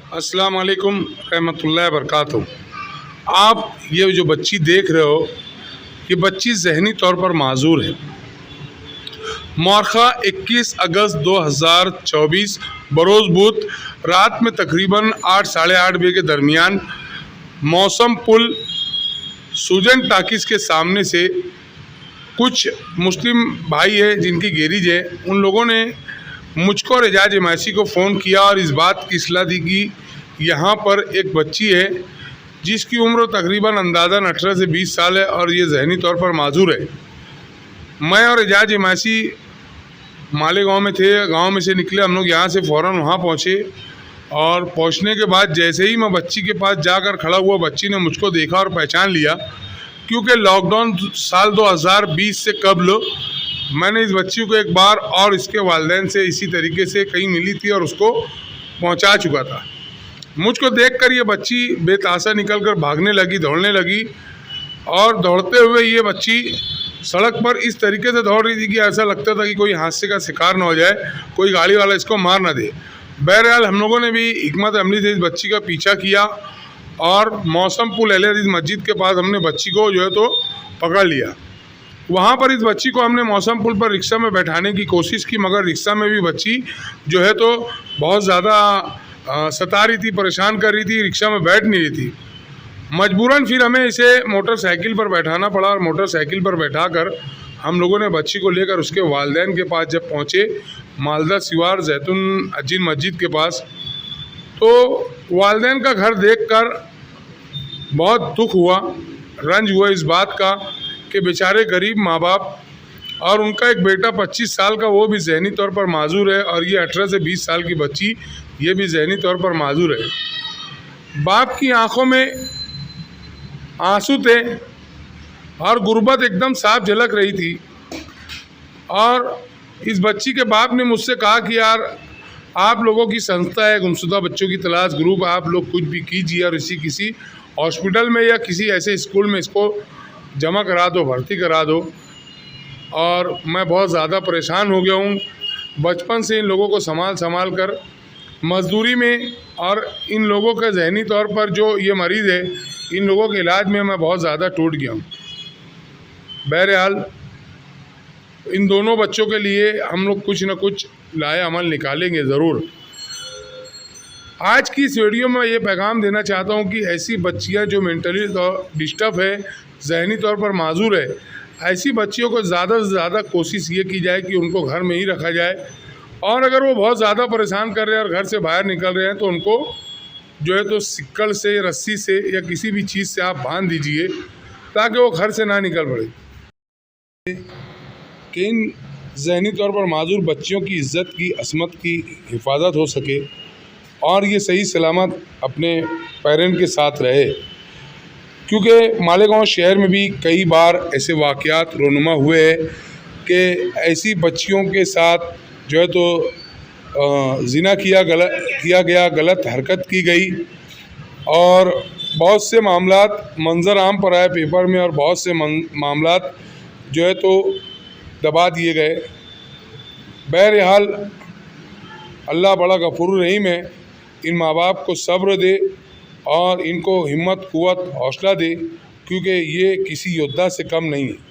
अस्सलाम वालेकुम रहमतुल्लाहि बरकातहू। आप ये जो बच्ची देख रहे हो, ये बच्ची जहनी तौर पर माजूर है। मौरखा 21 अगस्त 2024 बरोज़ बुध रात में तकरीबन 8 साढ़े 8 बजे के दरमियान मौसम पुल सुजन टाकिस के सामने से कुछ मुस्लिम भाई है जिनकी गैरेज है, उन लोगों ने मुझको और एजाज एमआईसी को फ़ोन किया और इस बात की इत्तला दी कि यहाँ पर एक बच्ची है जिसकी उम्र तकरीबन अंदाज़न 18 से 20 साल है और ये जहनी तौर पर माजूर है। मैं और एजाज एमआईसी मालेगांव में थे। गांव में से निकले हम लोग, यहाँ से फ़ौरन वहाँ पहुँचे और पहुँचने के बाद जैसे ही मैं बच्ची के पास जाकर खड़ा हुआ, बच्ची ने मुझको देखा और पहचान लिया, क्योंकि लॉकडाउन साल 2020 से कबल मैंने इस बच्ची को एक बार और इसके वालिदैन से इसी तरीके से कहीं मिली थी और उसको पहुंचा चुका था। मुझको देखकर ये बच्ची बेतासा निकलकर भागने लगी, दौड़ने लगी और दौड़ते हुए ये बच्ची सड़क पर इस तरीके से दौड़ रही थी कि ऐसा लगता था कि कोई हादसे का शिकार न हो जाए, कोई गाड़ी वाला इसको मार ना दे। बहरहाल हम लोगों ने भी हिकमत अमली से इस बच्ची का पीछा किया और मौसम पुल अहले हदीस मस्जिद के पास हमने बच्ची को जो है तो पकड़ लिया। वहाँ पर इस बच्ची को हमने मौसम पुल पर रिक्शा में बैठाने की कोशिश की, मगर रिक्शा में भी बच्ची जो है तो बहुत ज़्यादा सता रही थी, परेशान कर रही थी, रिक्शा में बैठ नहीं रही थी। मजबूरन फिर हमें इसे मोटरसाइकिल पर बैठाना पड़ा और मोटरसाइकिल पर बैठाकर हम लोगों ने बच्ची को लेकर उसके वालिदैन के पास जब पहुँचे, मालदा सिवार जैतून अजीन मस्जिद के पास, तो वालिदैन का घर देखकर बहुत दुख हुआ, रंज हुआ इस बात का कि बेचारे गरीब माँ बाप और उनका एक बेटा 25 साल का, वो भी जहनी तौर पर माजूर है, और ये 18 से 20 साल की बच्ची, ये भी जहनी तौर पर माजूर है। बाप की आंखों में आंसू थे और गुर्बत एकदम साफ झलक रही थी। और इस बच्ची के बाप ने मुझसे कहा कि यार, आप लोगों की संस्था है गुमशुदा बच्चों की तलाश ग्रुप, आप लोग कुछ भी कीजिए और इसी किसी हॉस्पिटल में या किसी ऐसे स्कूल में इसको जमा करा दो, भर्ती करा दो। और मैं बहुत ज़्यादा परेशान हो गया हूँ। बचपन से इन लोगों को संभाल कर मजदूरी में, और इन लोगों का जहनी तौर पर जो ये मरीज़ है, इन लोगों के इलाज में मैं बहुत ज़्यादा टूट गया हूँ। बहरहाल इन दोनों बच्चों के लिए हम लोग कुछ न कुछ लाए अमल निकालेंगे ज़रूर। आज की इस वीडियो में ये पैगाम देना चाहता हूँ कि ऐसी बच्चियाँ जो मेंटली डिस्टर्ब है, जहनी तौर पर माजूर है, ऐसी बच्चियों को ज़्यादा से ज़्यादा कोशिश ये की जाए कि उनको घर में ही रखा जाए, और अगर वो बहुत ज़्यादा परेशान कर रहे हैं और घर से बाहर निकल रहे हैं तो उनको जो है तो सिक्कड़ से, रस्सी से या किसी भी चीज़ से आप बांध दीजिए ताकि वो घर से ना निकल पड़े। कि इन जहनी तौर पर माजूर बच्चियों की इज़्ज़त की, असमत की हिफाजत हो सके और ये सही सलामत अपने पेरेंट के साथ रहे। क्योंकि मालेगांव शहर में भी कई बार ऐसे वाक़यात रोनुमा हुए हैं कि ऐसी बच्चियों के साथ जो है तो ज़िना किया गया, गलत हरकत की गई, और बहुत से मामलात मंजर आम पर आए पेपर में, और बहुत से मामलात जो है तो दबा दिए गए। बहरहाल अल्लाह बड़ा गफूर रहीम है, इन माँ बाप को सब्र दे और इनको हिम्मत, क़ुव्वत, हौसला दे, क्योंकि ये किसी योद्धा से कम नहीं है।